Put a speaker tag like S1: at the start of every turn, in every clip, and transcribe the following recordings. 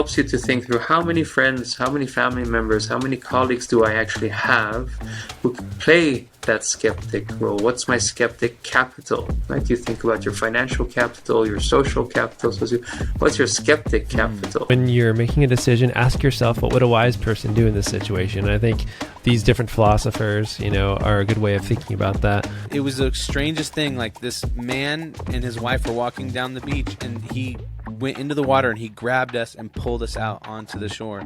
S1: helps you to think through how many friends, how many family members, how many colleagues do I actually have who play that skeptic role? What's my skeptic capital? Right? You think about your financial capital, your social capital. So what's your skeptic capital?
S2: When you're making a decision, ask yourself, what would a wise person do in this situation? And I think these different philosophers, are a good way of thinking about that.
S3: It was the strangest thing. Like, this man and his wife were walking down the beach, and he went into the water and he grabbed us and pulled us out onto the shore.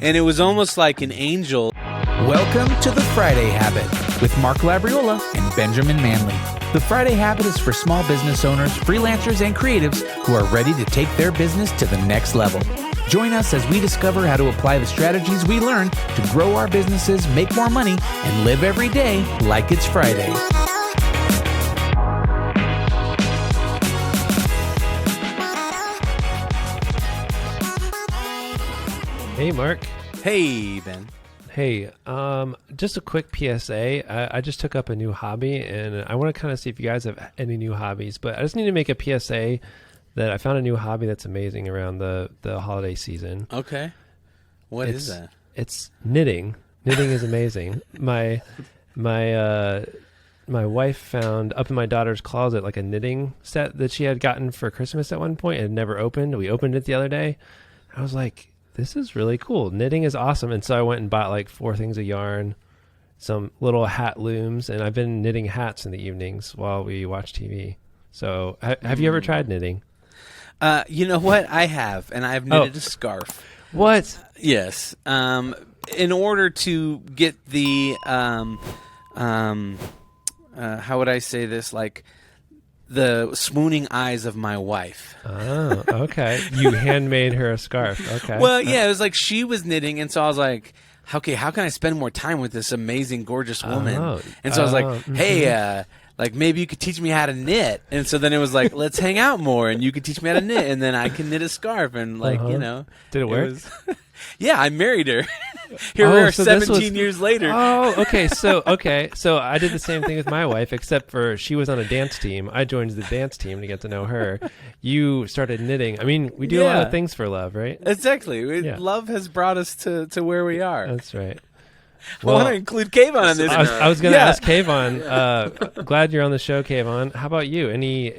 S3: And it was almost like an angel.
S4: Welcome to the Friday Habit with Mark Labriola and Benjamin Manley. The Friday Habit is for small business owners, freelancers, and creatives who are ready to take their business to the next level. Join us as we discover how to apply the strategies we learn to grow our businesses, make more money, and live every day like it's Friday.
S2: Hey, Mark.
S3: Hey, Ben.
S2: Hey, just a quick PSA. I just took up a new hobby, and I want to kind of see if you guys have any new hobbies, but I just need to make a PSA that I found a new hobby that's amazing around the holiday season.
S3: Okay. What is that?
S2: It's knitting. Knitting is amazing. My wife found up in my daughter's closet like a knitting set that she had gotten for Christmas at one point and never opened. We opened it the other day. I was like, this is really cool. Knitting is awesome. And so I went and bought like 4 things of yarn, some little hat looms, and I've been knitting hats in the evenings while we watch TV. So have you ever tried knitting?
S3: You know what? I have, and I've knitted a scarf.
S2: What?
S3: Yes. In order to get the, how would I say this? Like, the swooning eyes of my wife.
S2: Oh, okay. You handmade her a scarf. Okay.
S3: Well, yeah, it was like she was knitting, and so I was like, okay, how can I spend more time with this amazing, gorgeous woman? And so I was like, hey, like, maybe you could teach me how to knit. And so then it was like, let's hang out more, and you could teach me how to knit, and then I can knit a scarf, and like,
S2: Did it work?
S3: Yeah, I married her. Here we are,
S2: so
S3: 17 years later.
S2: Oh, okay. So I did the same thing with my wife, except for she was on a dance team. I joined the dance team to get to know her. You started knitting. I mean, we do a lot of things for love, right?
S3: Exactly. Love has brought us to where we are.
S2: That's right.
S3: Well, I want to include Kayvon in this.
S2: I was going to ask Kayvon. Glad you're on the show, Kayvon. How about you? Any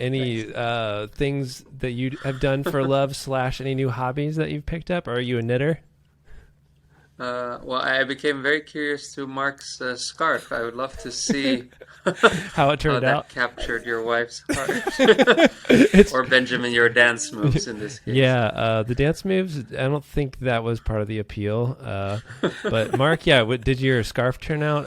S2: things that you have done for love / any new hobbies that you've picked up? Or are you a knitter?
S1: Well, I became very curious to Mark's scarf. I would love to see
S2: how it turned out.
S1: That captured your wife's heart. Or Benjamin, your dance moves in this case.
S2: Yeah, the dance moves, I don't think that was part of the appeal. But Mark, did your scarf turn out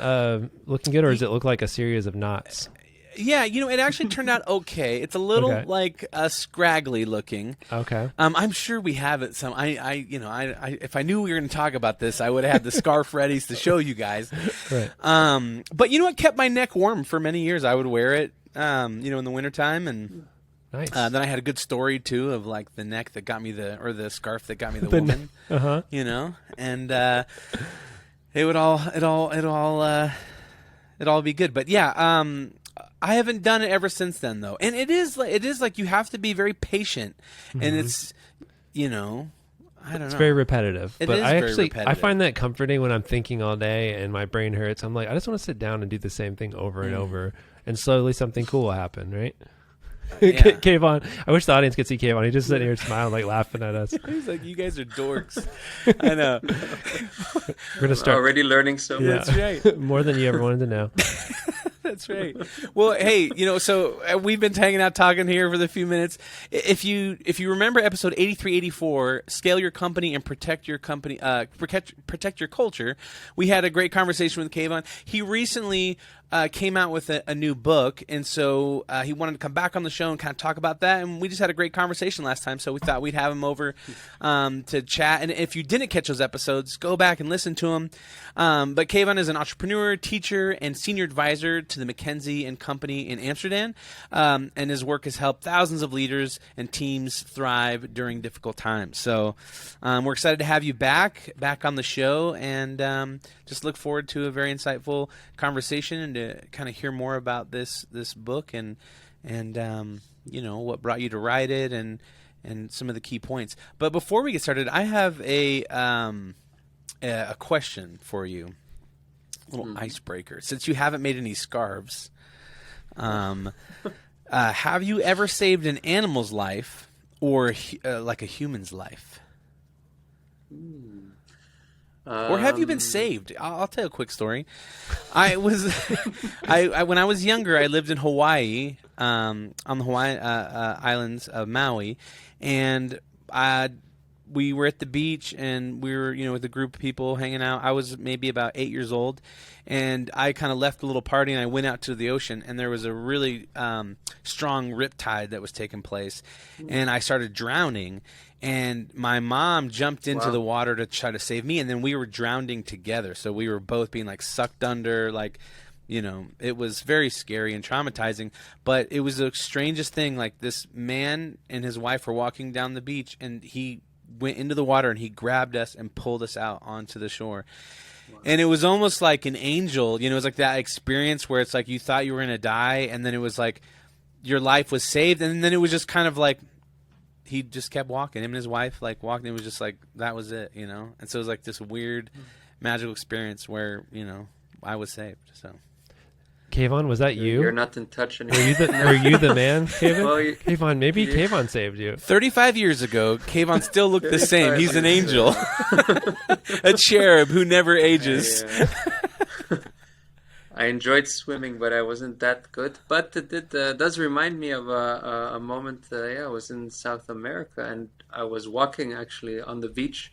S2: looking good, or does it look like a series of knots?
S3: Yeah, it actually turned out okay. It's a little like scraggly looking.
S2: Okay.
S3: I'm sure we have it some. I if I knew we were going to talk about this, I would have had the scarf ready to show you guys.
S2: Right.
S3: But it kept my neck warm for many years. I would wear it, in the wintertime, and
S2: nice.
S3: Then I had a good story too of like the neck that got me the scarf that got me the woman. And it would all be good. But yeah. I haven't done it ever since then, though, and it is like you have to be very patient, and it's, I don't know.
S2: It's very repetitive.
S3: It
S2: but
S3: is
S2: I
S3: very repetitive.
S2: I find that comforting when I'm thinking all day and my brain hurts. I'm like, I just want to sit down and do the same thing over and over, and slowly something cool will happen, right?
S3: Yeah.
S2: Kayvon, I wish the audience could see Kayvon. He's just sitting here smiling, like laughing at us.
S3: He's like, you guys are dorks. I know.
S2: We're gonna start
S1: already learning so much.
S3: That's right.
S2: More than you ever wanted to know.
S3: That's right. Well, hey, so we've been hanging out talking here for the few minutes. If you remember episode 83, 84, scale your company and protect your company, protect your culture. We had a great conversation with Kayvon. He recently came out with a new book, and so he wanted to come back on the show and kind of talk about that. And we just had a great conversation last time, so we thought we'd have him over to chat. And if you didn't catch those episodes, go back and listen to them. But Kayvon is an entrepreneur, teacher, and senior advisor to the McKinsey Company in Amsterdam, and his work has helped thousands of leaders and teams thrive during difficult times. So we're excited to have you back on the show, and just look forward to a very insightful conversation and to kind of hear more about this book and what brought you to write it, and and some of the key points. But before we get started, I have a question for you, a little icebreaker. Since you haven't made any scarves, have you ever saved an animal's life or like a human's life? Or have you been saved? I'll tell you a quick story. I was, when I was younger, I lived in Hawaii, on the Hawaiian islands of Maui, and we were at the beach, and we were, with a group of people hanging out. I was maybe about 8 years old, and I kind of left the little party, and I went out to the ocean, and there was a really strong riptide that was taking place, and I started drowning. And my mom jumped into the water to try to save me, and then we were drowning together. So we were both being like sucked under, like, it was very scary and traumatizing. But it was the strangest thing. Like, this man and his wife were walking down the beach, and he went into the water and he grabbed us and pulled us out onto the shore. And it was almost like an angel. It was like that experience where it's like you thought you were going to die, and then it was like your life was saved, and then it was just kind of like he just kept walking. Him and his wife walked, and it was just like that was it, And so it was like this weird magical experience where, I was saved. So
S2: Kayvon, was that you?
S1: You're not in touch anymore.
S2: Were you the man, Kayvon?
S1: Well,
S2: Kayvon, maybe Kayvon saved you.
S3: 35 years ago, Kayvon still looked the same. He's an angel. A cherub who never ages.
S1: I enjoyed swimming, but I wasn't that good. But it does remind me of a moment. I was in South America, and I was walking actually on the beach,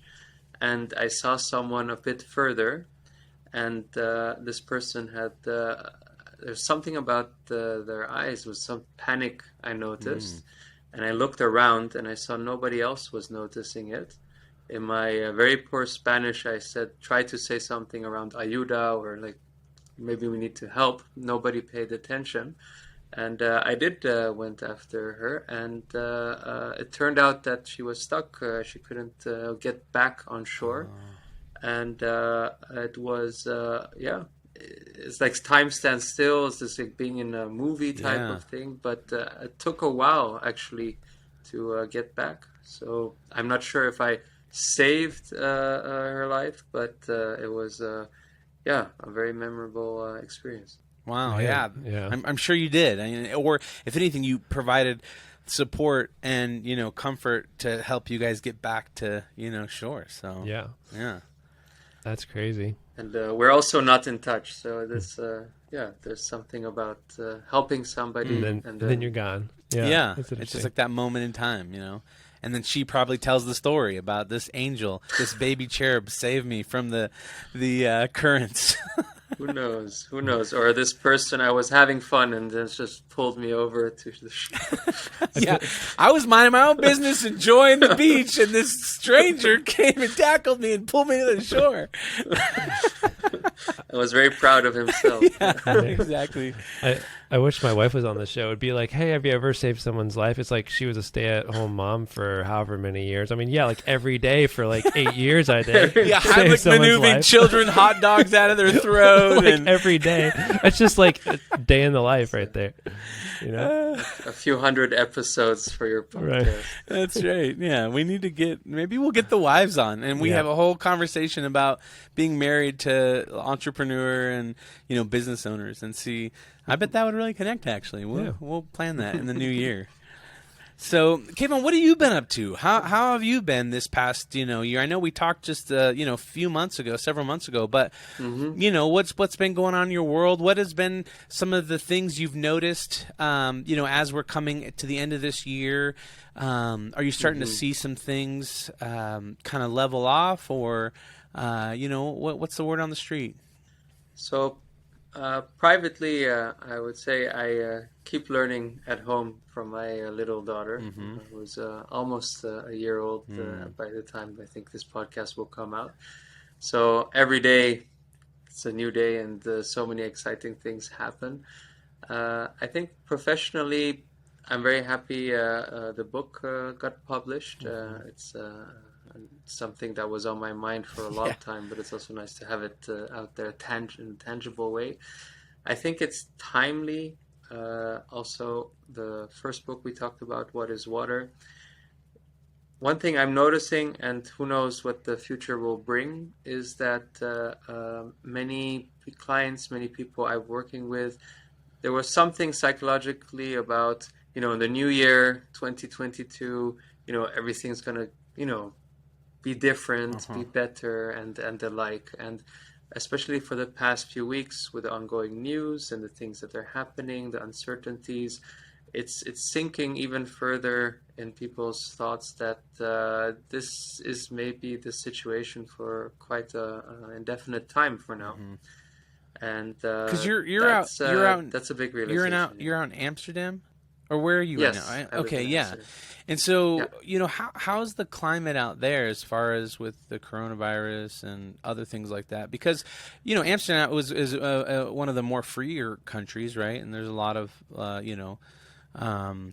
S1: and I saw someone a bit further, and this person had there's something about their eyes was some panic I noticed, and I looked around and I saw nobody else was noticing it. In my very poor Spanish, I tried to say something around ayuda, or like, maybe we need to help. Nobody paid attention. And I did went after her, and it turned out that she was stuck. She couldn't get back on shore. And it was, it's like time stands still. It's just like being in a movie type of thing. But it took a while, actually, to get back. So I'm not sure if I saved her life, but it was... a very memorable experience.
S3: Wow, yeah. I'm sure you did. Or if anything, you provided support and, comfort to help you guys get back to, shore. So yeah.
S2: That's crazy.
S1: And we're also not in touch. So this, there's something about helping somebody,
S2: and then you're gone. Yeah,
S3: it's just like that moment in time, And then she probably tells the story about this angel, this baby cherub saved me from the currents.
S1: Who knows? Or this person, I was having fun and then just pulled me over to the shore.
S3: Yeah, I was minding my own business, enjoying the beach, and this stranger came and tackled me and pulled me to the shore.
S1: I was very proud of himself.
S3: Yeah, exactly.
S2: I wish my wife was on the show. It'd be like, hey, have you ever saved someone's life? It's like she was a stay-at-home mom for however many years. I mean, like every day for like 8 years I did.
S3: Yeah, Heimlich maneuvering children hot dogs out of their throat.
S2: Like every day. It's just like a day in the life right there.
S1: A few hundred episodes for your podcast.
S2: Right.
S3: That's right. Yeah, we need to maybe we'll get the wives on, and we have a whole conversation about being married to entrepreneur and, business owners, and see. I bet that would really connect, actually. We'll plan that in the new year. So, Kayvon, what have you been up to? How have you been this past, year? I know we talked just, several months ago, but, what's been going on in your world? What has been some of the things you've noticed, as we're coming to the end of this year? Are you starting to see some things kind of level off, or, what's the word on the street?
S1: So, privately, I would say I keep learning at home from my little daughter, who's almost a year old by the time I think this podcast will come out. So every day, it's a new day, and so many exciting things happen. I think professionally, I'm very happy the book got published. It's something that was on my mind for a long time, but it's also nice to have it out there in a tangible way. I think it's timely. Also, the first book we talked about, What is Water? one thing I'm noticing, and who knows what the future will bring, is that many clients, many people I'm working with, there was something psychologically about, in the new year, 2022, everything's gonna, be different, be better, and the like. And especially for the past few weeks with the ongoing news and the things that are happening, the uncertainties, it's sinking even further in people's thoughts that this is maybe the situation for quite a indefinite time for now. And
S3: Because you're out
S1: that's a big realization.
S3: you're out in Amsterdam, or where are you
S1: Yes,
S3: right now?
S1: I live
S3: Okay,
S1: in
S3: yeah.
S1: Amsterdam.
S3: And so,
S1: Yeah.
S3: how's the climate out there as far as with the coronavirus and other things like that? Because, Amsterdam is one of the more freer countries, right? And there's a lot of,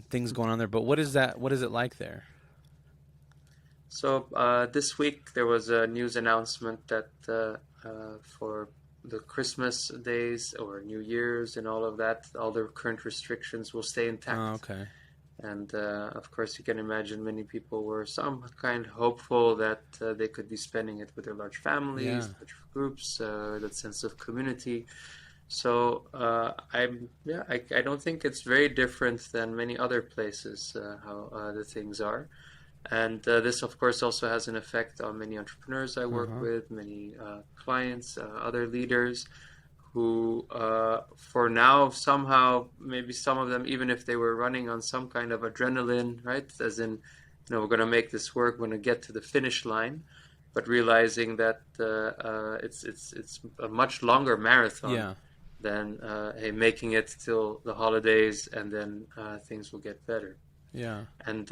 S3: things going on there. But what is that? What is it like there?
S1: So this week there was a news announcement that for the Christmas days or New Year's and all of that, all the current restrictions will stay intact.
S3: Oh, okay.
S1: And of course, you can imagine many people were some kind hopeful that they could be spending it with their large families, large groups, that sense of community. So I don't think it's very different than many other places how the things are. And this, of course, also has an effect on many entrepreneurs I work with, many clients, other leaders who, for now, somehow, maybe some of them, even if they were running on some kind of adrenaline, right? As in, we're going to make this work, we're going to get to the finish line, but realizing that it's a much longer marathon than hey, making it till the holidays and then things will get better.
S3: Yeah.
S1: And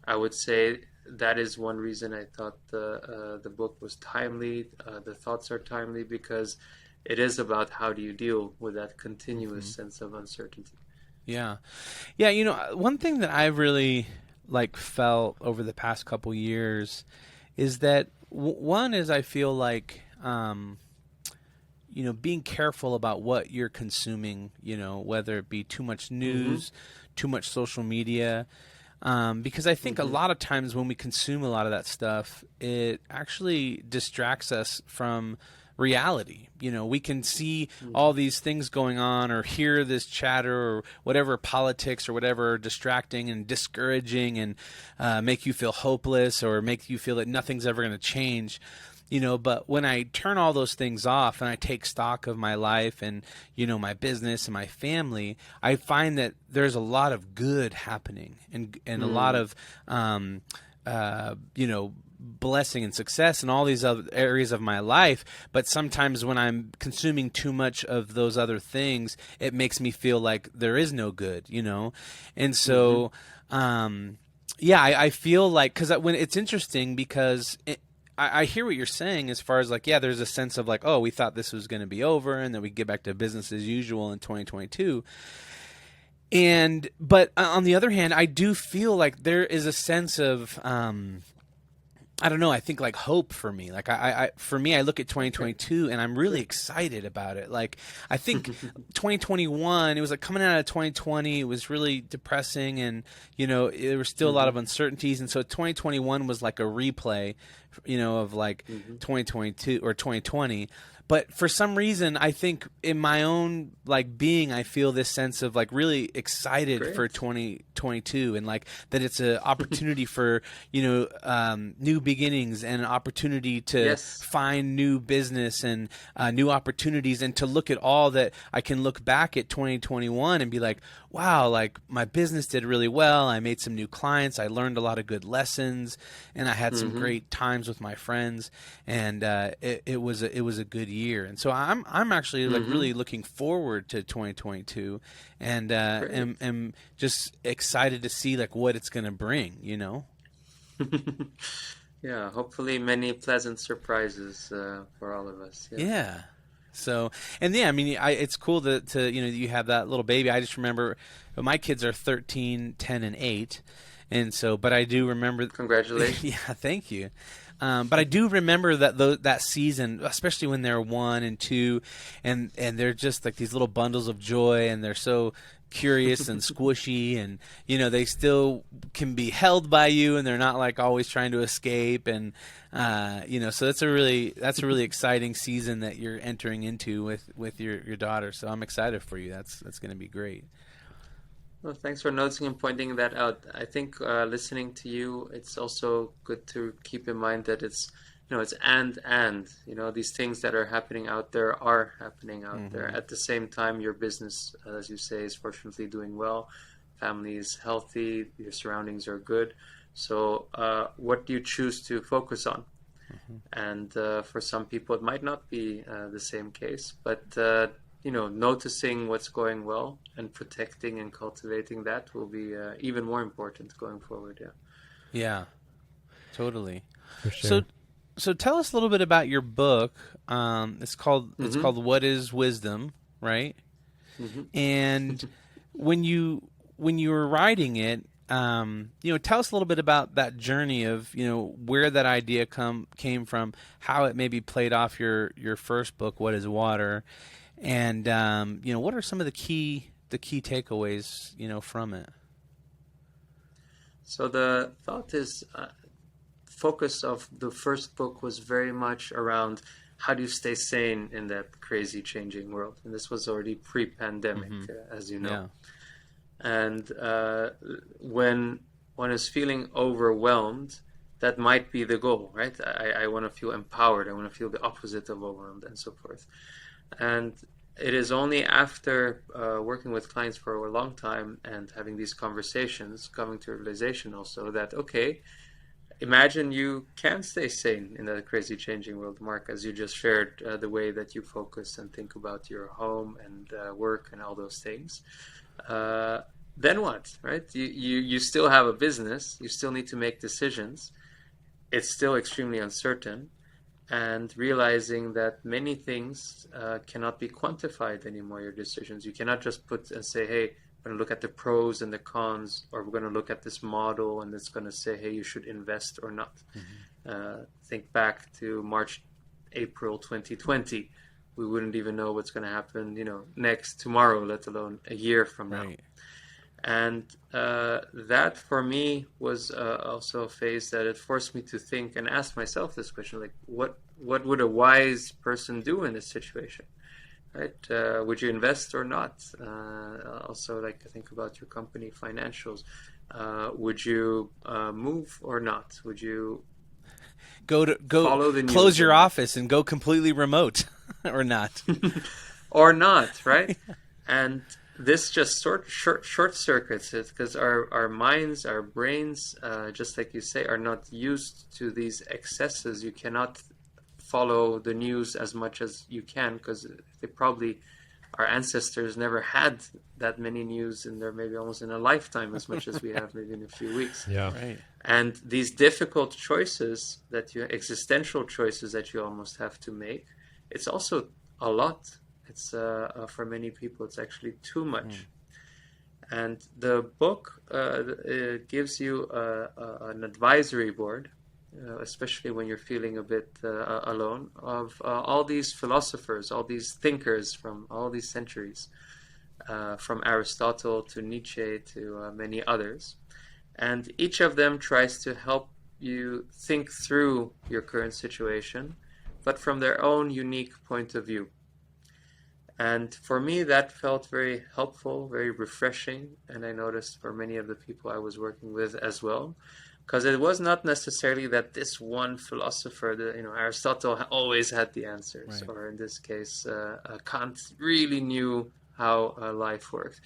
S1: I would say that is one reason I thought the book was timely. The thoughts are timely because it is about how do you deal with that continuous sense of uncertainty.
S3: Yeah. Yeah, one thing that I've really felt over the past couple years is that one is I feel like being careful about what you're consuming, whether it be too much news, too much social media. Because I think a lot of times when we consume a lot of that stuff, it actually distracts us from reality. We can see all these things going on or hear this chatter or whatever, politics or whatever, distracting and discouraging and make you feel hopeless or make you feel that nothing's ever going to change. But when I turn all those things off and I take stock of my life and, my business and my family, I find that there's a lot of good happening and a lot of, blessing and success in all these other areas of my life. But sometimes when I'm consuming too much of those other things, it makes me feel like there is no good, And so, I feel like, because when it's interesting because I hear what you're saying as far as there's a sense of oh, we thought this was going to be over and then we get back to business as usual in 2022. But on the other hand, I do feel like there is a sense of, I don't know, I think hope for me. For me, I look at 2022 and I'm really excited about it. I think 2021, it was coming out of 2020, it was really depressing and, there were still a lot of uncertainties. And so 2021 was like a replay, of 2022 or 2020. But for some reason, I think in my own being, I feel this sense of really excited for 2022 and that it's an opportunity for new beginnings and an opportunity to find new business and new opportunities and to look at all that I can look back at 2021 and be like, wow, my business did really well. I made some new clients. I learned a lot of good lessons, and I had some great times with my friends, and it was a good year. And so I'm actually really looking forward to 2022, and am just excited to see what it's going to bring.
S1: Yeah, hopefully many pleasant surprises for all of us.
S3: Yeah. So, and I mean, it's cool to you have that little baby. I just remember my kids are 13, 10, and 8. And so, but I do remember.
S1: Congratulations.
S3: Yeah, thank you. But I do remember that season, especially when they're 1 and 2, and they're just these little bundles of joy, and they're so curious and squishy, and they still can be held by you, and they're not like always trying to escape. And so that's a really exciting season that you're entering into with your daughter. So I'm excited for you. That's going to be great.
S1: Well, thanks for noticing and pointing that out. I think listening to you, it's also good to keep in mind that it's these things that are happening out there are happening out there. At the same time, your business, as you say, is fortunately doing well. Family is healthy. Your surroundings are good. So what do you choose to focus on? And for some people, it might not be the same case, but noticing what's going well and protecting and cultivating that will be even more important going forward.
S3: Yeah, totally.
S2: For sure.
S3: So tell us a little bit about your book. It's called What is Wisdom, right? And when you were writing it, tell us a little bit about that journey of where that idea came from, how it maybe played off your first book, What is Water, and what are some of the key takeaways from it.
S1: So the thought is. Focus of the first book was very much around how do you stay sane in that crazy changing world, and this was already pre-pandemic, as you know. And when one is feeling overwhelmed, that might be the goal, right? I want to feel empowered. I want to feel the opposite of overwhelmed, and so forth. And it is only after working with clients for a long time and having these conversations, coming to a realization also that, okay, imagine you can stay sane in that crazy changing world, Mark, as you just shared the way that you focus and think about your home and work and all those things. Then what, right? You still have a business. You still need to make decisions. It's still extremely uncertain. And realizing that many things cannot be quantified anymore, your decisions. You cannot just put and say, hey, we're going to look at the pros and the cons, or we're going to look at this model and it's going to say, hey, you should invest or not. Think back to March, April 2020. We wouldn't even know what's going to happen, next tomorrow, let alone a year from now. And that for me was also a phase that it forced me to think and ask myself this question, like, what would a wise person do in this situation? Right? Would you invest or not? Also, like, think about your company financials. Would you move or not? Would you
S3: go
S1: follow the news,
S3: close your office and go completely remote, or not?
S1: Or not, right? And this just short circuits it, because our minds, our brains, just like you say, are not used to these excesses. You cannot follow the news as much as you can, because our ancestors never had that many news in there, maybe almost in a lifetime, as much as we have maybe in a few weeks.
S2: Yeah.
S3: Right.
S1: And these difficult choices existential choices that you almost have to make, it's also a lot. It's for many people, it's actually too much. And the book it gives you an advisory board, especially when you're feeling a bit alone, of all these philosophers, all these thinkers from all these centuries, from Aristotle to Nietzsche to many others. And each of them tries to help you think through your current situation, but from their own unique point of view. And for me, that felt very helpful, very refreshing, and I noticed for many of the people I was working with as well, because it was not necessarily that this one philosopher, Aristotle always had the answers, right. Or in this case, Kant really knew how life worked,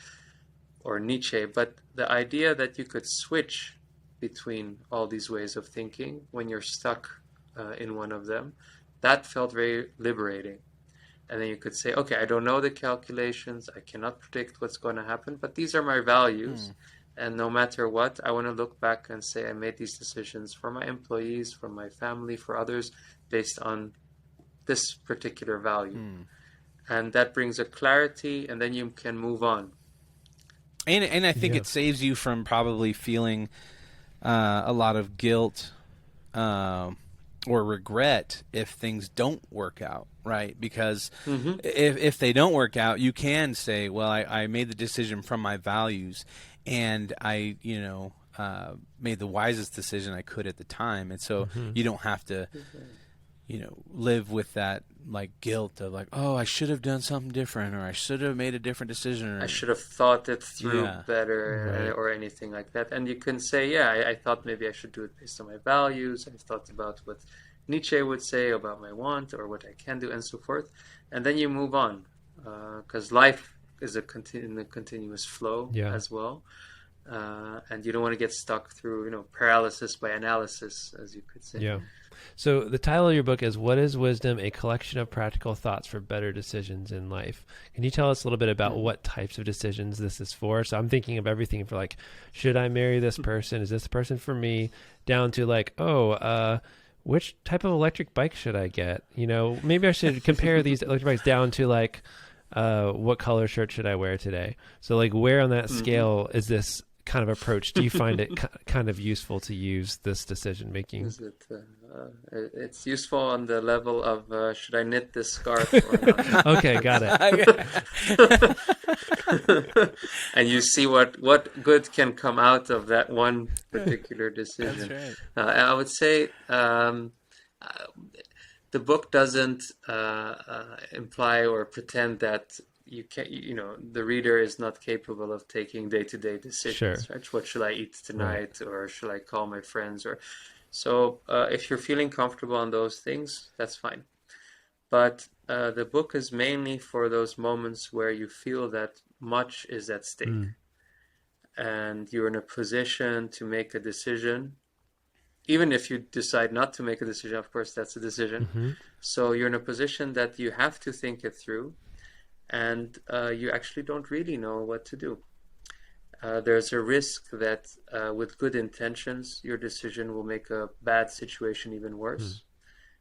S1: or Nietzsche, but the idea that you could switch between all these ways of thinking when you're stuck in one of them, that felt very liberating. And then you could say, okay, I don't know the calculations, I cannot predict what's going to happen, but these are my values. And no matter what, I want to look back and say I made these decisions for my employees, for my family, for others, based on this particular value. And that brings a clarity, and then you can move on.
S3: And I think it saves you from probably feeling a lot of guilt or regret if things don't work out, right? Because
S1: Mm-hmm.
S3: if they don't work out, you can say, well, I made the decision from my values, and I, made the wisest decision I could at the time. And so you don't have to, live with that like guilt of like, oh, I should have done something different, or I should have made a different decision, or
S1: I should have thought it through
S3: Yeah.
S1: better,
S2: Right.
S1: or anything like that. And you can say, yeah, I thought maybe I should do it based on my values. I thought about what Nietzsche would say about my want or what I can do, and so forth. And then you move on, because life is in a continuous flow
S2: Yeah.
S1: as well. And you don't want to get stuck through, paralysis by analysis, as you could say.
S2: Yeah. So the title of your book is What is Wisdom? A Collection of Practical Thoughts for Better Decisions in Life. Can you tell us a little bit about what types of decisions this is for? So I'm thinking of everything for like, should I marry this person? Is this the person for me? Down to like, which type of electric bike should I get? Maybe I should compare these electric bikes down to like, what color shirt should I wear today? So like where on that scale is this kind of approach? Do you find it kind of useful to use this decision making?
S1: Is it? It's useful on the level of should I knit this scarf or not?
S2: Okay, got it.
S1: And you see what good can come out of that one particular decision.
S3: That's
S1: I would say the book doesn't imply or pretend that you can, the reader is not capable of taking day-to-day decisions.
S2: Sure.
S1: Right? What should I eat tonight, or should I call my friends? Or so if you're feeling comfortable on those things, that's fine. But the book is mainly for those moments where you feel that much is at stake, and you're in a position to make a decision. Even if you decide not to make a decision, of course, that's a decision. So you're in a position that you have to think it through, and you actually don't really know what to do. There's a risk that with good intentions, your decision will make a bad situation even worse.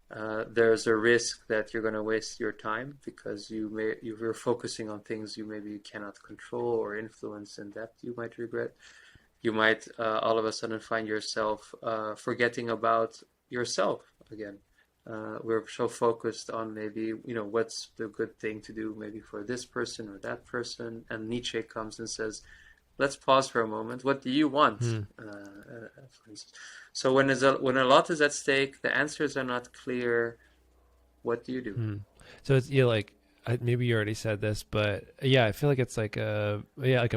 S1: There's a risk that you're going to waste your time because you're focusing on things you maybe cannot control or influence, and that you might regret. You might all of a sudden find yourself forgetting about yourself again. We're so focused on maybe, what's the good thing to do maybe for this person or that person. And Nietzsche comes and says, let's pause for a moment. What do you want? For instance. So when a lot is at stake, the answers are not clear. What do you do?
S2: So it's like, maybe you already said this, but yeah, I feel like it's like a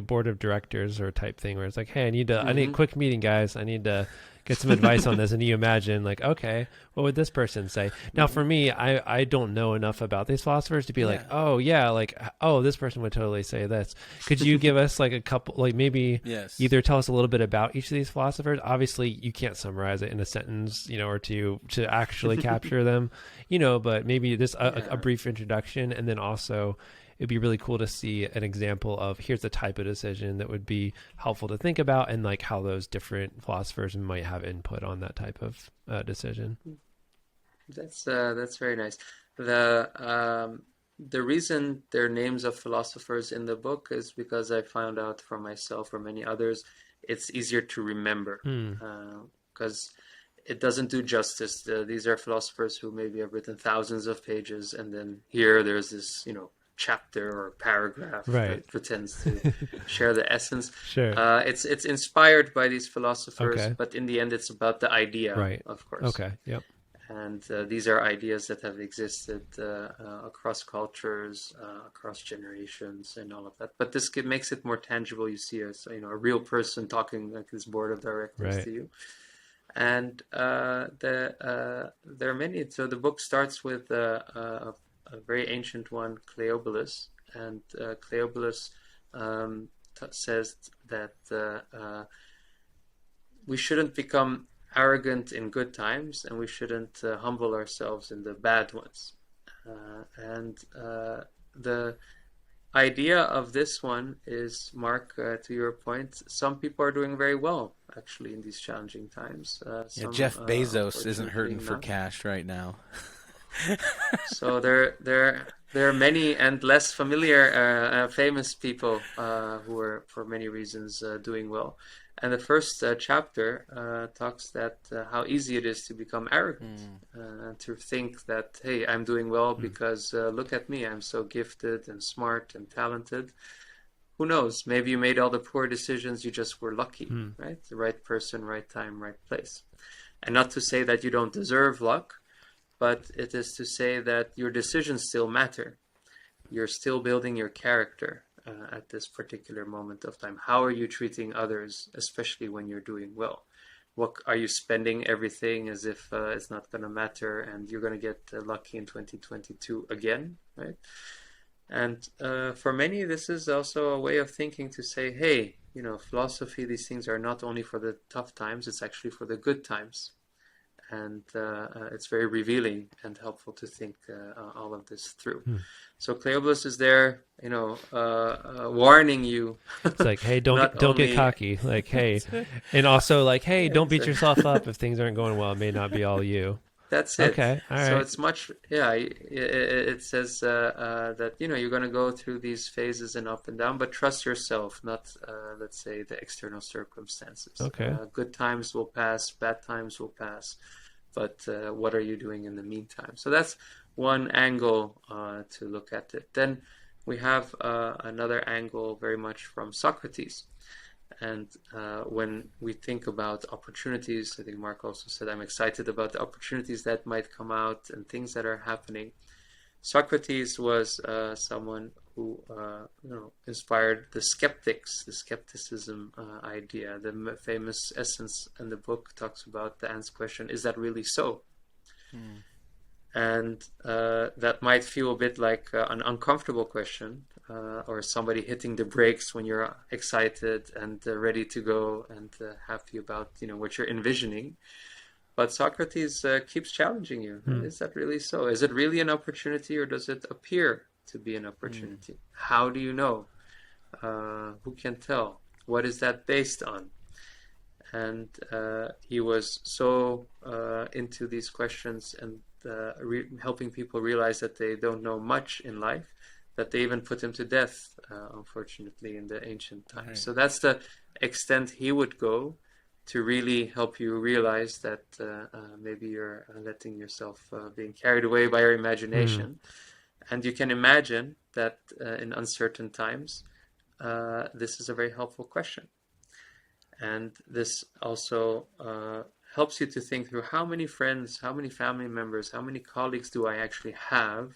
S2: board of directors or type thing where it's like, hey, I need a quick meeting, guys. I need to get some advice on this. And you imagine like, okay, what would this person say? Now for me, I don't know enough about these philosophers to be like, oh yeah, like, oh, this person would totally say this. Could you give us like a couple, like maybe either tell us a little bit about each of these philosophers? Obviously you can't summarize it in a sentence, or to actually capture them, but maybe just a brief introduction. And then also it'd be really cool to see an example of here's the type of decision that would be helpful to think about, and like how those different philosophers might have input on that type of decision.
S1: That's very nice. The reason there are names of philosophers in the book is because I found out for myself or many others, it's easier to remember because it doesn't do justice. These are philosophers who maybe have written thousands of pages, and then here there's this, chapter or paragraph that pretends to share the essence.
S2: Sure.
S1: It's inspired by these philosophers,
S2: Okay.
S1: but in the end, it's about the idea, of course.
S2: Okay. Yep.
S1: And these are ideas that have existed across cultures, across generations, and all of that. But this makes it more tangible. You see a real person talking like this board of directors to you. And there are many. So the book starts with a very ancient one, Cleobulus, and Cleobulus says that we shouldn't become arrogant in good times, and we shouldn't humble ourselves in the bad ones. And the idea of this one is, Mark, to your point, some people are doing very well actually in these challenging times.
S3: Jeff Bezos isn't hurting for cash right now.
S1: So there are many and less familiar, famous people who are, for many reasons, doing well. And the first chapter talks that how easy it is to become arrogant, to think that, hey, I'm doing well because look at me, I'm so gifted and smart and talented. Who knows? Maybe you made all the poor decisions, you just were lucky, right? The right person, right time, right place. And not to say that you don't deserve luck, but it is to say that your decisions still matter. You're still building your character at this particular moment of time. How are you treating others, especially when you're doing well? What are you spending everything as if it's not going to matter and you're going to get lucky in 2022 again, right? And for many, this is also a way of thinking to say, hey, you know, philosophy, these things are not only for the tough times, it's actually for the good times. And it's very revealing and helpful to think all of this through. So Cleobulus is there, you know, warning you.
S2: It's like, hey, don't get cocky. Like, hey, and also like, hey, don't beat yourself up if things aren't going well. It may not be all you.
S1: That's it.
S2: Okay, all right.
S1: So it's much, it says that, you know, you're going to go through these phases and up and down, but trust yourself, not, let's say, the external circumstances.
S2: Okay.
S1: Good times will pass, bad times will pass, but what are you doing in the meantime? So that's one angle to look at it. Then we have another angle very much from Socrates. And when we think about opportunities, I think Mark also said, I'm excited about the opportunities that might come out and things that are happening. Socrates was someone who inspired the skeptics, the skepticism idea. The famous essence in the book talks about the answer question, is that really so? And that might feel a bit like an uncomfortable question, or somebody hitting the brakes when you're excited and ready to go and happy about what you're envisioning. But Socrates keeps challenging you. Is that really so? Is it really an opportunity, or does it appear to be an opportunity? How do you know? Who can tell? What is that based on? And he was so into these questions and helping people realize that they don't know much in life, that they even put him to death, unfortunately, in the ancient times. Right. So that's the extent he would go to really help you realize that maybe you're letting yourself being carried away by your imagination. And you can imagine that in uncertain times, this is a very helpful question. And this also helps you to think through how many friends, how many family members, how many colleagues do I actually have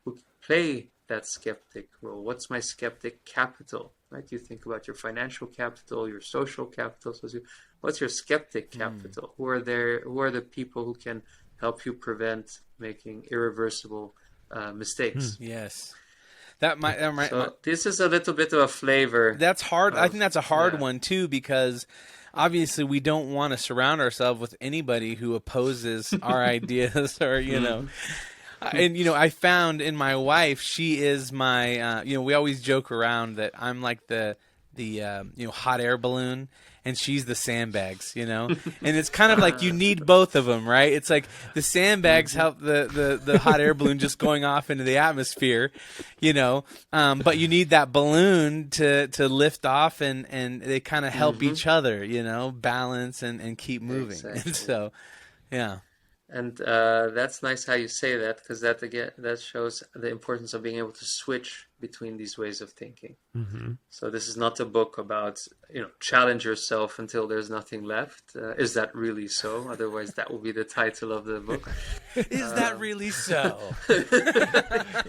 S1: who play that skeptic role? What's my skeptic capital? Right? You think about your financial capital, your social capital. So what's your skeptic capital? Who are there? Who are the people who can help you prevent making irreversible mistakes?
S3: Yes.
S1: So this is a little bit of a flavor.
S3: That's hard. I think that's a hard one too, because obviously we don't want to surround ourselves with anybody who opposes our ideas, or and I found in my wife, she is my we always joke around that I'm like the hot air balloon, and she's the sandbags, and it's kind of like you need both of them, right? It's like the sandbags help the hot air balloon just going off into the atmosphere, but you need that balloon to lift off, and they kind of help each other, balance and keep moving. Exactly. And so, yeah.
S1: And that's nice how you say that, because that shows the importance of being able to switch between these ways of thinking. So this is not a book about challenge yourself until there's nothing left. Is that really so? Otherwise, that will be the title of the book.
S3: Is that really so?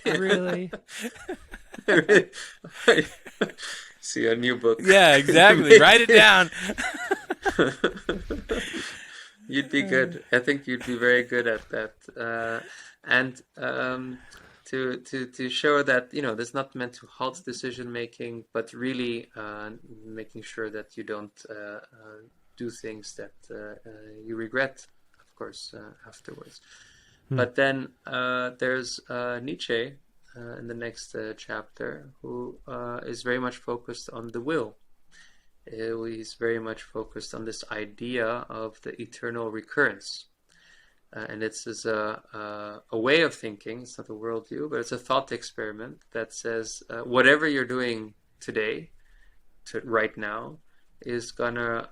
S2: Really?
S1: See, a new book.
S3: Yeah, exactly. Write it down.
S1: You'd be good. I think you'd be very good at that. And to show that this is not meant to halt decision making, but really making sure that you don't do things that you regret, of course, afterwards. But then there's Nietzsche in the next chapter, who is very much focused on the will. He's very much focused on this idea of the eternal recurrence. And it's a way of thinking. It's not a worldview, but it's a thought experiment that says whatever you're doing today, right now, is gonna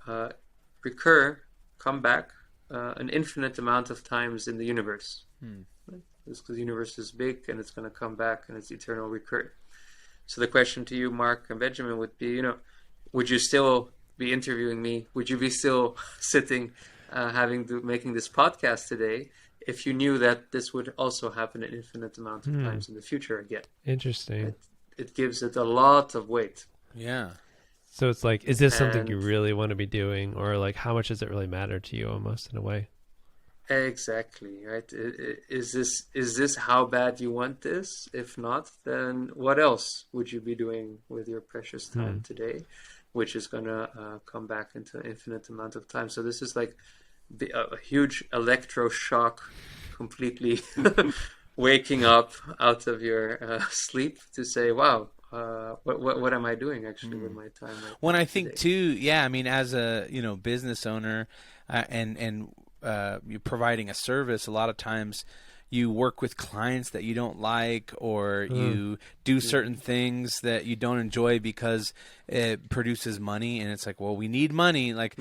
S1: come back an infinite amount of times in the universe. Right? It's because the universe is big and it's gonna come back and it's eternal recurring. So the question to you, Mark and Benjamin, would be, would you still be interviewing me? Would you be still sitting, making this podcast today if you knew that this would also happen an infinite amount of times in the future again?
S2: Interesting.
S1: It gives it a lot of weight.
S3: Yeah.
S2: So it's like, is this something you really want to be doing, or like, how much does it really matter to you, almost in a way?
S1: Exactly, right? Is this how bad you want this? If not, then what else would you be doing with your precious time today, which is gonna come back into an infinite amount of time? So this is like a huge electroshock, completely waking up out of your sleep to say, "Wow, what am I doing actually with my time?"
S3: When I think too, yeah, I mean, as a business owner, and you're providing a service, a lot of times you work with clients that you don't like, or you do certain things that you don't enjoy because it produces money, and it's like, well, we need money, like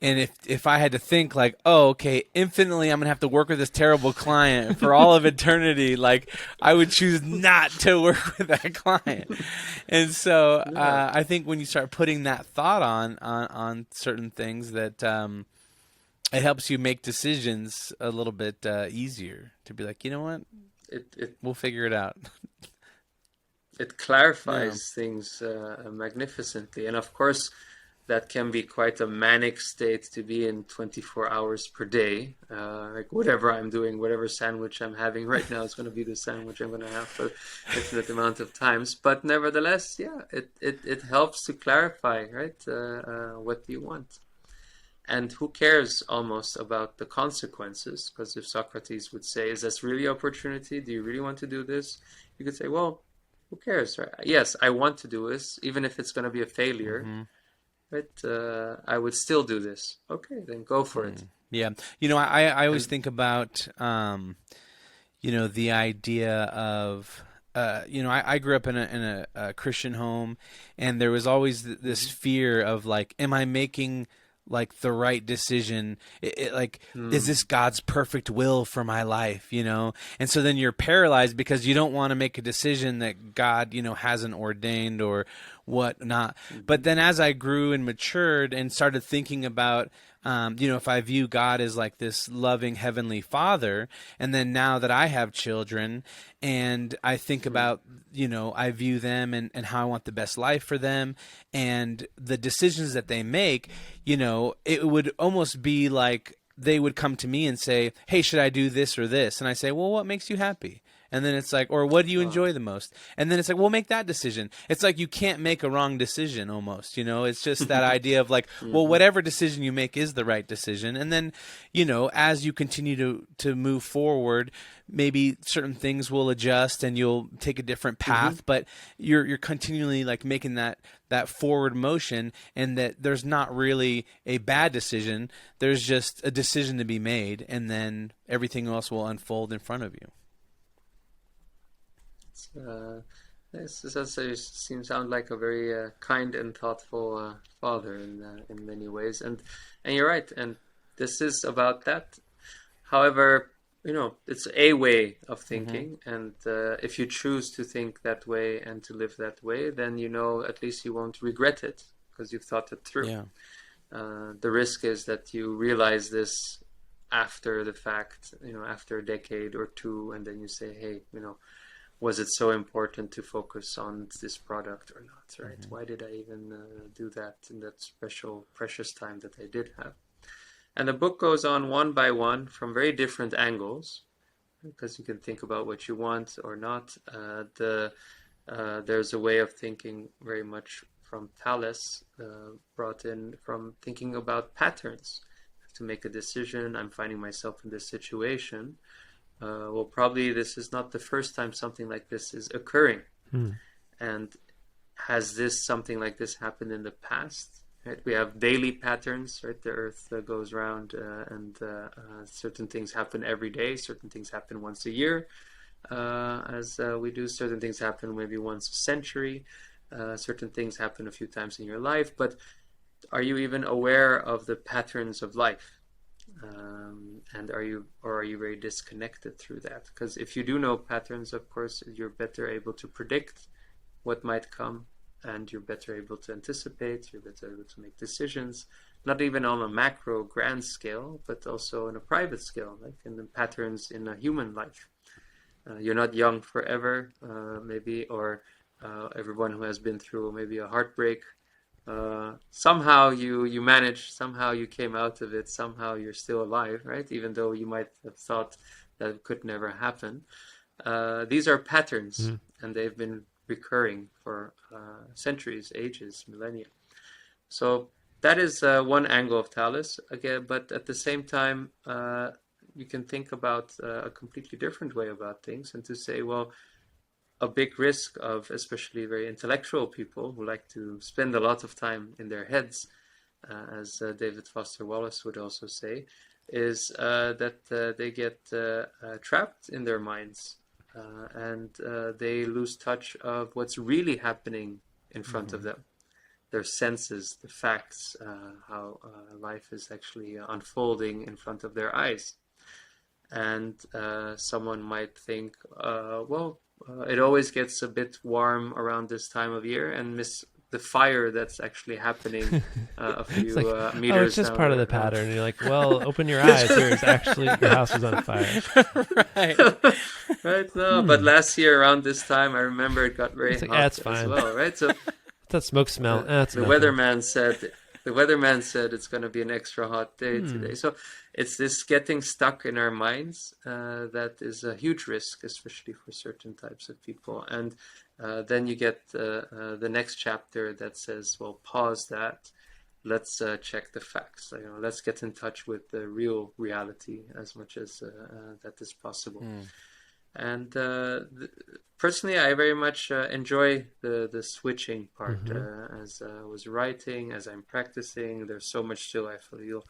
S3: and if I had to think like, oh, okay, infinitely I'm gonna have to work with this terrible client for all of eternity, like I would choose not to work with that client. And so I think when you start putting that thought on certain things, that it helps you make decisions a little bit easier, to be like, you know what, we'll figure it out.
S1: It clarifies things magnificently, and of course that can be quite a manic state to be in 24 hours per day. Like whatever I'm doing, whatever sandwich I'm having right now is going to be the sandwich I'm going to have for an infinite amount of times. But nevertheless, yeah, it helps to clarify, right? What do you want? And who cares almost about the consequences? Because if Socrates would say, is this really opportunity? Do you really want to do this? You could say, well, who cares, right? Yes, I want to do this, even if it's going to be a failure. Right? I would still do this. Okay, then go for it.
S3: Yeah. I always think about, the idea of, I grew up in a Christian home, and there was always this fear of like, am I making like the right decision? Is this God's perfect will for my life? And so then you're paralyzed because you don't want to make a decision that God, hasn't ordained or whatnot. But then as I grew and matured and started thinking about, if I view God as like this loving heavenly Father, and then now that I have children and I think about, I view them and how I want the best life for them, and the decisions that they make, it would almost be like they would come to me and say, hey, should I do this or this? And I say, well, what makes you happy? And then it's like, or what do you enjoy the most? And then it's like, well, make that decision. It's like you can't make a wrong decision almost, It's just that idea of like, well, whatever decision you make is the right decision. And then, as you continue to move forward, maybe certain things will adjust and you'll take a different path, but you're continually like making that forward motion, and that there's not really a bad decision. There's just a decision to be made, and then everything else will unfold in front of you.
S1: This sound like a very kind and thoughtful father in many ways, and you're right. And this is about that. However, it's a way of thinking, and if you choose to think that way and to live that way, then at least you won't regret it because you've thought it through.
S3: Yeah.
S1: The risk is that you realize this after the fact, after a decade or two, and then you say, hey, was it so important to focus on this product or not, right? Why did I even do that in that special, precious time that I did have? And the book goes on one by one from very different angles, because you can think about what you want or not. There's a way of thinking very much from Thales, brought in from thinking about patterns. To make a decision, I'm finding myself in this situation. Well, probably this is not the first time something like this is occurring. And has something like this happened in the past? Right? We have daily patterns, right? The earth goes round, and certain things happen every day. Certain things happen once a year, as we do. Certain things happen maybe once a century. Certain things happen a few times in your life. But are you even aware of the patterns of life? And are you very disconnected through that? Because if you do know patterns, of course, you're better able to predict what might come, and you're better able to anticipate, you're better able to make decisions, not even on a macro grand scale, but also on a private scale, like in the patterns in a human life. You're not young forever, maybe, or everyone who has been through maybe a heartbreak, somehow you managed, somehow you came out of it, somehow you're still alive, right? Even though you might have thought that it could never happen. These are patterns, and they've been recurring for centuries, ages, millennia. So that is one angle of Thales. Again, but at the same time, you can think about a completely different way about things, and to say, well, a big risk of especially very intellectual people who like to spend a lot of time in their heads, as David Foster Wallace would also say, is that they get trapped in their minds, and they lose touch of what's really happening in front of them. Their senses, the facts, how life is actually unfolding in front of their eyes. And someone might think, it always gets a bit warm around this time of year, and miss the fire that's actually happening a few meters.
S2: Oh, it's just part of the pattern. And you're like, well, open your eyes. There's actually your house is on fire.
S3: Right.
S1: Right. No, but last year around this time, I remember it got very hot
S2: that's
S1: as
S2: fine.
S1: well. Right. So
S2: That smoke smell. That's
S1: the weatherman said it's going to be an extra hot day today. So it's this getting stuck in our minds that is a huge risk, especially for certain types of people. And then you get the next chapter that says, well, pause that. Let's check the facts. Let's get in touch with the real reality as much as that is possible. And personally, I very much enjoy the switching part. As I was writing, as I'm practicing, there's so much still I feel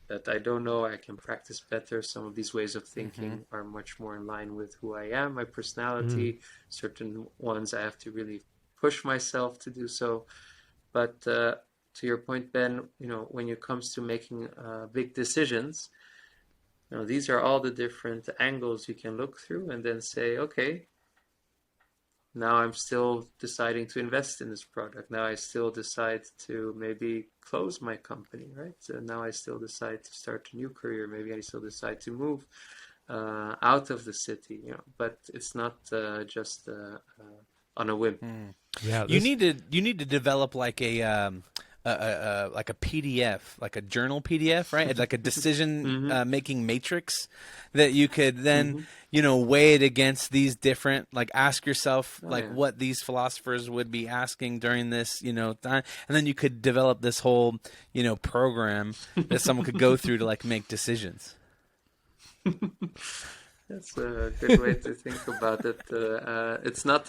S1: that I don't know. I can practice better. Some of these ways of thinking are much more in line with who I am, my personality. Certain ones I have to really push myself to do so. But to your point, Ben, when it comes to making big decisions, these are all the different angles you can look through, and then say, okay, now I'm still deciding to invest in this product. Now I still decide to maybe close my company, right? So now I still decide to start a new career. Maybe I still decide to move out of the city, but it's not just on a whim.
S3: Yeah, you need to develop like a PDF, like a journal PDF, right? It's like a decision making matrix that you could then, weigh it against these different, like ask yourself what these philosophers would be asking during this, time. And then you could develop this whole, program that someone could go through to like make decisions.
S1: That's a good way to think about it. It's not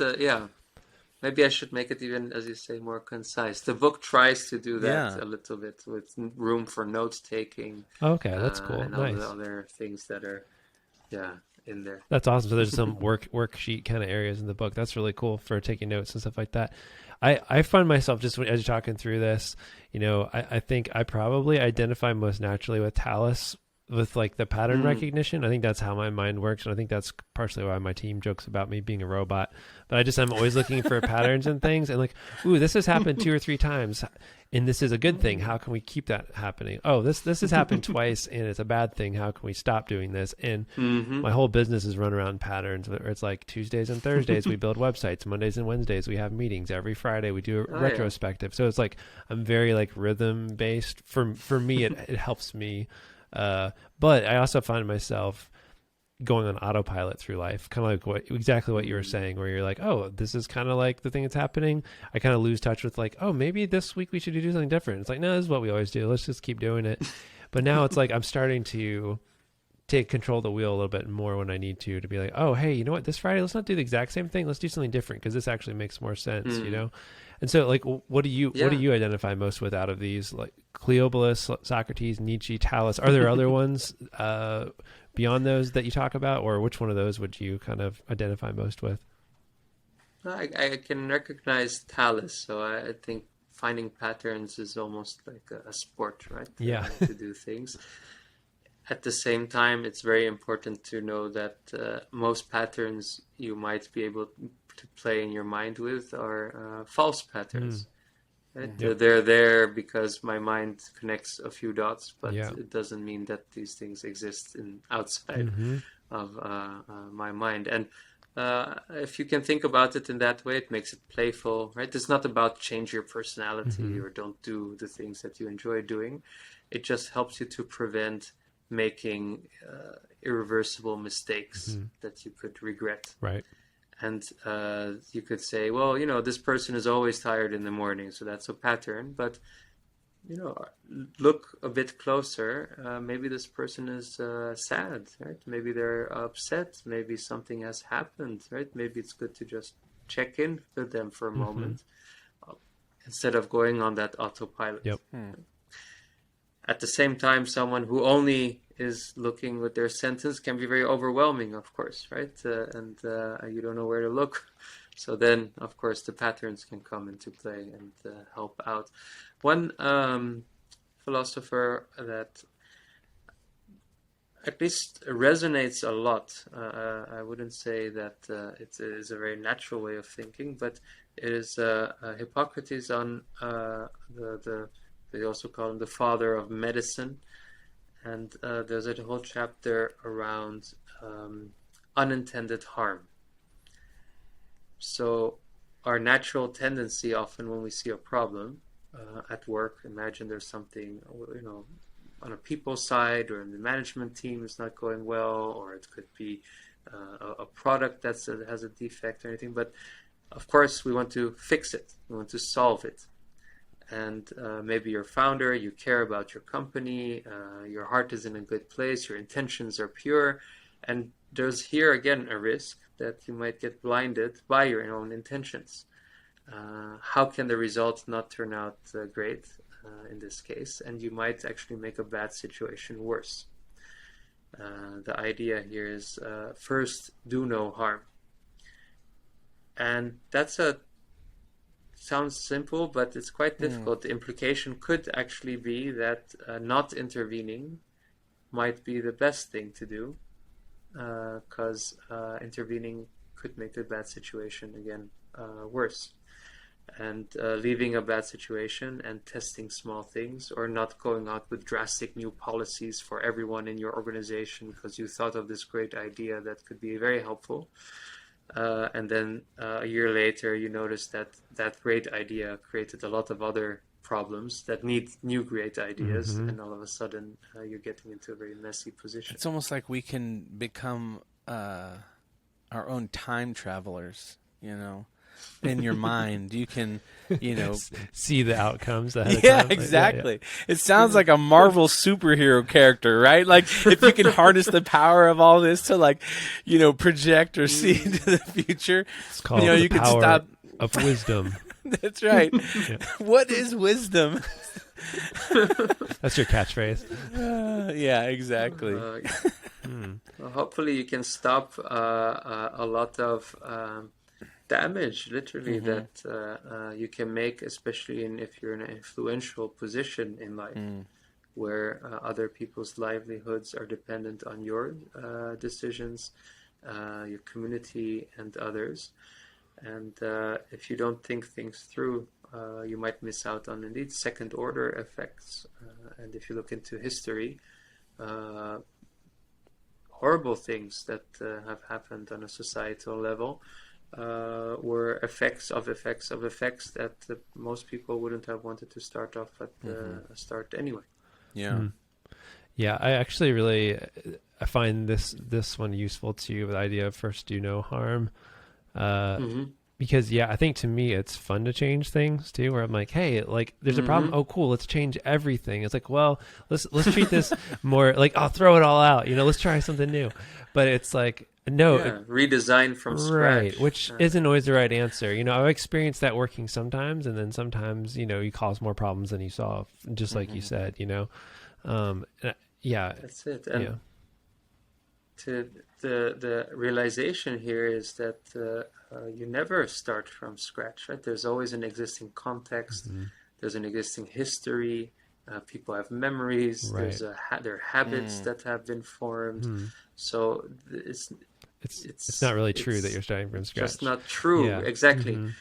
S1: maybe I should make it even, as you say, more concise. The book tries to do that a little bit, with room for note taking.
S2: Okay, that's cool.
S1: And
S2: nice.
S1: all the other things that are, in there.
S2: That's awesome. So there's some worksheet kind of areas in the book. That's really cool for taking notes and stuff like that. I find myself, just as you're talking through this, I think I probably identify most naturally with Thales, with like the pattern recognition. I think that's how my mind works, and I think that's partially why my team jokes about me being a robot. But I'm always looking for patterns and things, and like, ooh, this has happened 2 or 3 times, and this is a good thing. How can we keep that happening? Oh, this has happened twice, and it's a bad thing. How can we stop doing this? And my whole business is run around patterns. Where it's like Tuesdays and Thursdays we build websites, Mondays and Wednesdays we have meetings, every Friday we do a retrospective. So it's like I'm very like rhythm based. For me, it helps me. But I also find myself going on autopilot through life, kind of like exactly what you were saying, where you're like, oh, this is kind of like the thing that's happening. I kind of lose touch with like, oh, maybe this week we should do something different. It's like, no, this is what we always do. Let's just keep doing it. But now it's like I'm starting to take control of the wheel a little bit more when I need to be like, oh, hey, you know what? This Friday, let's not do the exact same thing. Let's do something different because this actually makes more sense, And so, like, what do you identify most with out of these? Like Cleobulus, Socrates, Nietzsche, Thales. Are there other ones beyond those that you talk about, or which one of those would you kind of identify most with?
S1: I can recognize Thales, so I think finding patterns is almost like a sport, right?
S2: Yeah.
S1: To do things. At the same time, it's very important to know that most patterns you might be able to play in your mind with are false patterns. Right?
S2: Yep.
S1: They're there because my mind connects a few dots, but
S2: Yeah.
S1: it doesn't mean that these things exist outside of my mind. And if you can think about it in that way, it makes it playful, right? It's not about change your personality or don't do the things that you enjoy doing. It just helps you to prevent making irreversible mistakes that you could regret.
S2: Right.
S1: And you could say, well, you know, this person is always tired in the morning, so that's a pattern. But, you know, look a bit closer. Maybe this person is sad, right? Maybe they're upset. Maybe something has happened, right? Maybe it's good to just check in with them for a moment instead of going on that autopilot.
S2: Yep.
S1: At the same time, someone who only is looking with their sentence can be very overwhelming, of course, right? And you don't know where to look. So then, of course, the patterns can come into play and help out. One philosopher that at least resonates a lot, I wouldn't say that it is a very natural way of thinking, but it is Hippocrates on they also call him the father of medicine. And there's a whole chapter around unintended harm. So our natural tendency often when we see a problem at work, imagine there's something, you know, on a people side or in the management team is not going well, or it could be a product that has a defect or anything. But of course, we want to fix it. We want to solve it. And maybe you're a founder, you care about your company, your heart is in a good place, your intentions are pure, and there's here again a risk that you might get blinded by your own intentions. How can the result not turn out great in this case? And you might actually make a bad situation worse. The idea here is first, do no harm. And that's sounds simple, but it's quite difficult. The implication could actually be that not intervening might be the best thing to do, because intervening could make the bad situation again worse. And leaving a bad situation and testing small things, or not going out with drastic new policies for everyone in your organization because you thought of this great idea that could be very helpful. And then a year later, you notice that that great idea created a lot of other problems that need new great ideas, and all of a sudden you're getting into a very messy position.
S3: It's almost like we can become our own time travelers, you know. In your mind, you can, you know,
S2: see the outcomes ahead of
S3: yeah,
S2: time.
S3: exactly. It sounds like a Marvel superhero character, right? Like if you can harness the power of all this to, like, you know, project or see into the future,
S2: It's called
S3: you know,
S2: the
S3: you can
S2: power
S3: stop.
S2: of wisdom.
S3: That's right. What is wisdom?
S2: That's your catchphrase.
S3: Yeah, exactly.
S1: Well, hopefully you can stop a lot of damage, literally, that you can make, especially if you're in an influential position in life, where other people's livelihoods are dependent on your decisions, your community, and others. And if you don't think things through, you might miss out on, indeed, second-order effects. And if you look into history, horrible things that have happened on a societal level were effects of effects that most people wouldn't have wanted to start off at the start anyway.
S3: Yeah.
S2: Yeah, I actually really I find this one useful too, the idea of first do no harm. Because I think to me it's fun to change things too, where I'm like, hey, like there's a problem. Oh, cool. Let's change everything. It's like, well, let's treat this more like, I'll throw it all out, you know, let's try something new. But it's like, no,
S1: redesign from scratch.
S2: Right, which isn't always the right answer. You know, I've experienced that working sometimes, and then sometimes, you know, you cause more problems than you solve, just like you said, you know.
S1: That's it. And to the realization here is that you never start from scratch, right? There's always an existing context. there's an existing history. People have memories.
S2: Right.
S1: There are habits that have been formed. So
S2: it's not really true that you're starting from scratch.
S1: Just not true.
S2: Yeah.
S1: Exactly.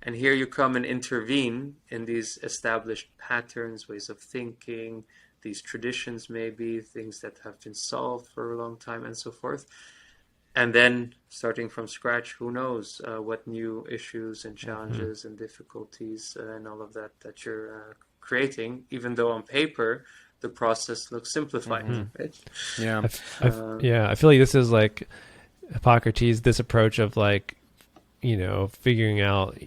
S1: And here you come and intervene in these established patterns, ways of thinking, these traditions, maybe things that have been solved for a long time, and so forth. And then starting from scratch, who knows what new issues and challenges and difficulties and all of that you're creating, even though on paper the process looks simplified. Right?
S3: Yeah.
S2: I feel like this is like Hippocrates, this approach of like, figuring out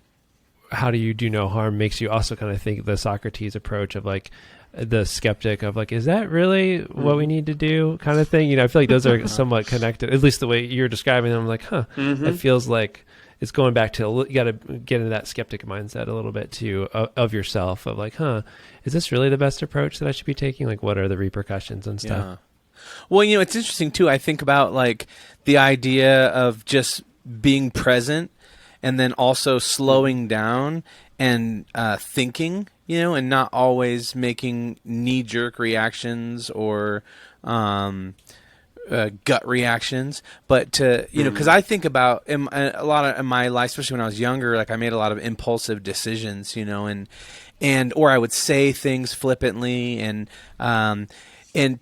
S2: how do you do no harm makes you also kind of think the Socrates approach of like the skeptic of like, is that really what we need to do kind of thing? I feel like those are somewhat connected, at least the way you're describing them. I'm like, it feels like it's going back to, you got to get into that skeptic mindset a little bit too, of yourself, of like, is this really the best approach that I should be taking? Like, what are the repercussions and stuff?
S3: Yeah. Well, it's interesting too. I think about like the idea of just being present and then also slowing down and thinking, and not always making knee-jerk reactions or gut reactions, but to, because I think about a lot of in my life, especially when I was younger, like I made a lot of impulsive decisions, and or I would say things flippantly, and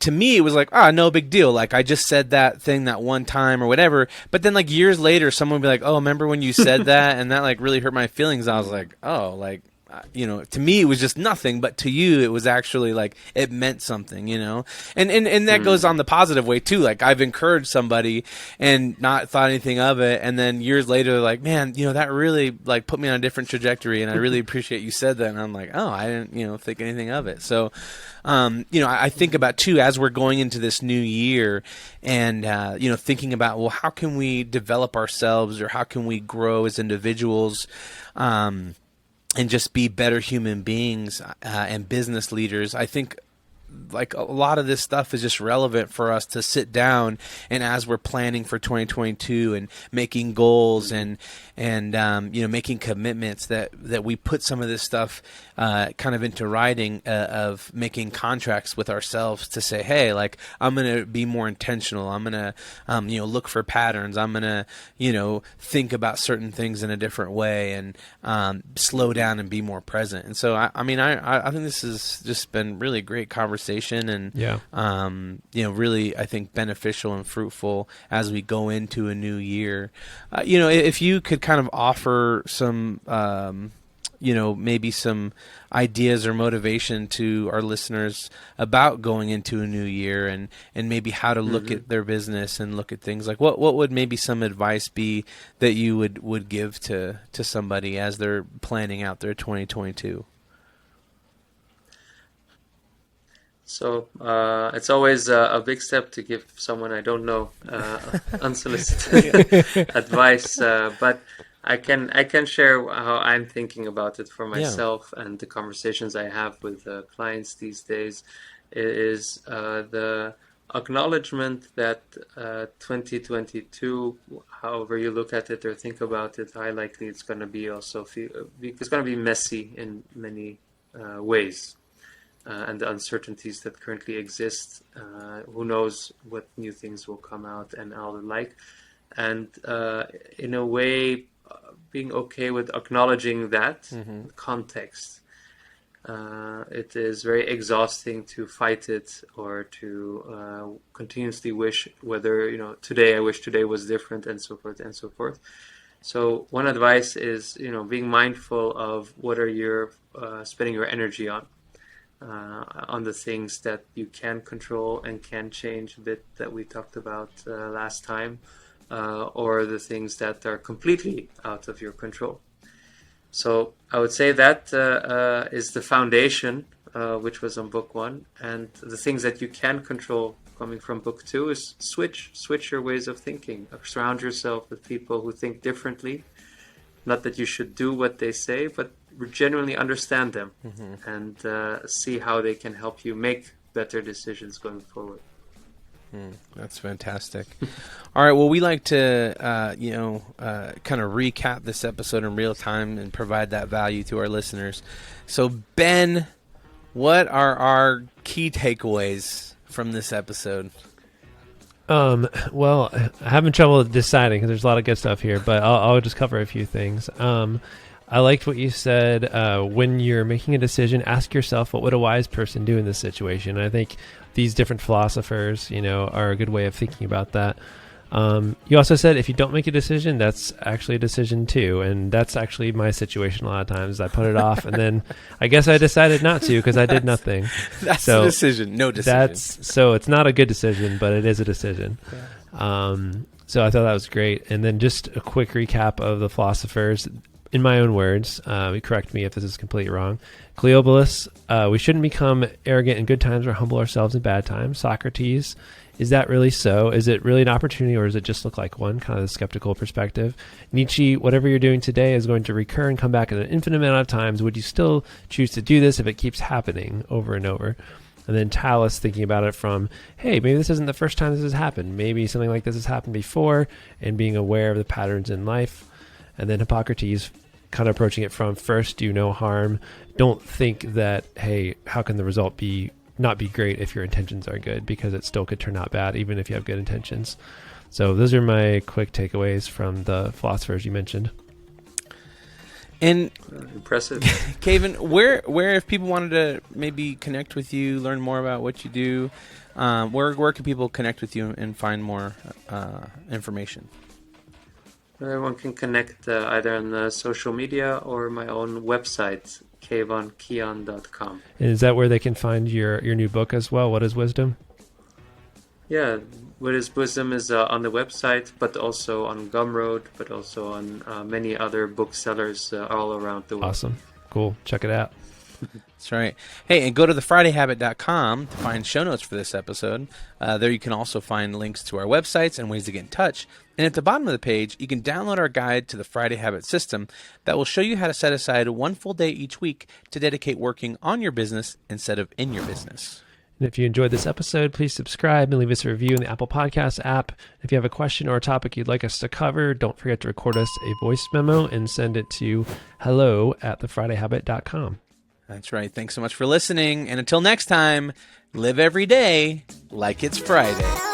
S3: to me, it was like, no big deal. Like, I just said that thing that one time or whatever. But then, like, years later, someone would be like, oh, remember when you said that? And that, like, really hurt my feelings. I was like, oh, like, to me, it was just nothing. But to you, it was actually, like, it meant something, And that goes on the positive way, too. Like, I've encouraged somebody and not thought anything of it. And then years later, like, man, that really, like, put me on a different trajectory. And I really appreciate you said that. And I'm like, oh, I didn't, think anything of it. So, I think about too, as we're going into this new year and, thinking about, well, how can we develop ourselves or how can we grow as individuals, and just be better human beings, and business leaders. I think like a lot of this stuff is just relevant for us to sit down and as we're planning for 2022 and making goals and making commitments that we put some of this stuff kind of into writing, of making contracts with ourselves to say, hey, like I'm going to be more intentional. I'm going to look for patterns. I'm going to think about certain things in a different way and slow down and be more present. And so I think this has just been really great conversation and really I think beneficial and fruitful as we go into a new year. If you could kind of offer some maybe some ideas or motivation to our listeners about going into a new year and maybe how to look at their business and look at things, like what would maybe some advice be that you would give to somebody as they're planning out their 2022?
S1: So it's always a big step to give someone I don't know unsolicited advice, but I can share how I'm thinking about it for myself and the conversations I have with clients these days. Is the acknowledgement that 2022, however you look at it or think about it, highly likely it's going to be it's going to be messy in many ways. And the uncertainties that currently exist, who knows what new things will come out and all the like. And in a way, being okay with acknowledging that context. It is very exhausting to fight it or to continuously wish whether, today I wish today was different and so forth and so forth. So one advice is, being mindful of what are you spending your energy on the things that you can control and can change a bit that we talked about last time, or the things that are completely out of your control. So I would say that is the foundation, which was on book 1, and the things that you can control coming from book 2 is switch your ways of thinking. Surround yourself with people who think differently. Not that you should do what they say, but genuinely understand them and see how they can help you make better decisions going forward.
S3: That's fantastic. All right. Well, we like to, kind of recap this episode in real time and provide that value to our listeners. So, Ben, what are our key takeaways from this episode?
S2: Well, I'm having trouble deciding because there's a lot of good stuff here, but I'll just cover a few things. I liked what you said. When you're making a decision, ask yourself, what would a wise person do in this situation? And I think these different philosophers, are a good way of thinking about that. You also said if you don't make a decision, that's actually a decision too. And that's actually my situation a lot of times. I put it off and then I guess I decided not to because I did nothing.
S3: That's a decision. No decision.
S2: So it's not a good decision, but it is a decision. Yeah. So I thought that was great. And then just a quick recap of the philosophers. In my own words, correct me if this is completely wrong. Cleobulus, we shouldn't become arrogant in good times or humble ourselves in bad times. Socrates, is that really so? Is it really an opportunity or does it just look like one? Kind of the skeptical perspective. Nietzsche, whatever you're doing today is going to recur and come back at an infinite amount of times. Would you still choose to do this if it keeps happening over and over? And then Talus, thinking about it from, hey, maybe this isn't the first time this has happened. Maybe something like this has happened before, and being aware of the patterns in life. And then Hippocrates, kind of approaching it from first, do no harm. Don't think that, hey, how can the result not be great if your intentions are good, because it still could turn out bad even if you have good intentions. So those are my quick takeaways from the philosophers you mentioned.
S3: And
S1: impressive.
S3: Kayvan, where if people wanted to maybe connect with you, learn more about what you do, where can people connect with you and find more information?
S1: Everyone can connect either on the social media or my own website, KayvonKian.com.
S2: And is that where they can find your new book as well? What is Wisdom?
S1: Yeah, What is Wisdom is on the website, but also on Gumroad, but also on many other booksellers all around the world.
S2: Awesome. Cool. Check it out.
S3: That's right. Hey, and go to thefridayhabit.com to find show notes for this episode. There you can also find links to our websites and ways to get in touch. And at the bottom of the page, you can download our guide to the Friday Habit system that will show you how to set aside one full day each week to dedicate working on your business instead of in your business.
S2: And if you enjoyed this episode, please subscribe and leave us a review in the Apple Podcasts app. If you have a question or a topic you'd like us to cover, don't forget to record us a voice memo and send it to hello@thefridayhabit.com.
S3: That's right. Thanks so much for listening. And until next time, live every day like it's Friday.